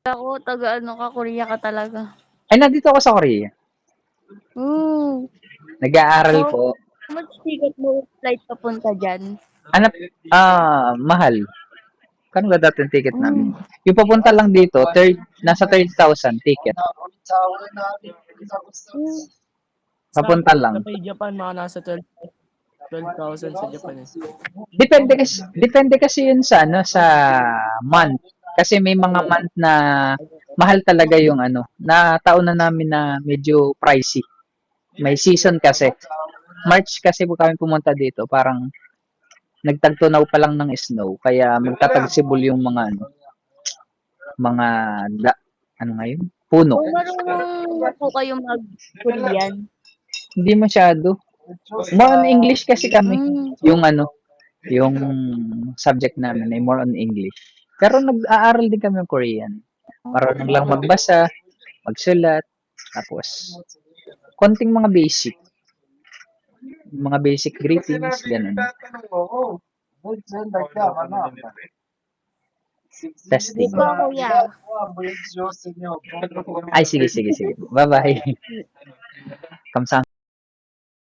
Ako, taga ano ka, Korea ka talaga. Ay, nandito ako sa Korea. Ooh. Nag-aaral How po. much ticket mo flight papunta dyan? Ano, mahal. Kano ba dati yung ticket namin? Mm. Yung papunta lang dito, nasa 30,000 ticket. Mm. Papunta Sa lang. may Japan, mga nasa 12,000 sa Japan eh. Depende kasi yun sa ano sa month. Kasi may mga month na mahal talaga yung ano, na taon na namin na medyo pricey. May season kasi. March kasi po kami pumunta dito, parang nagtagtunaw pa lang ng snow, kaya magtatagsibol yung mga ano, mga ano ngayon? Puno. Kung marunong na po kayo mag-Korean. Hindi masyado. More on English kasi kami. Mm. Yung ano, yung subject namin ay more on English. Pero nag-aaral din kami ng Korean. Marunong lang magbasa, magsulat, tapos konting mga basic. Mga basic greetings, ganun. Testing. Dito, kuya. Ay, sige. Bye-bye. Kamsa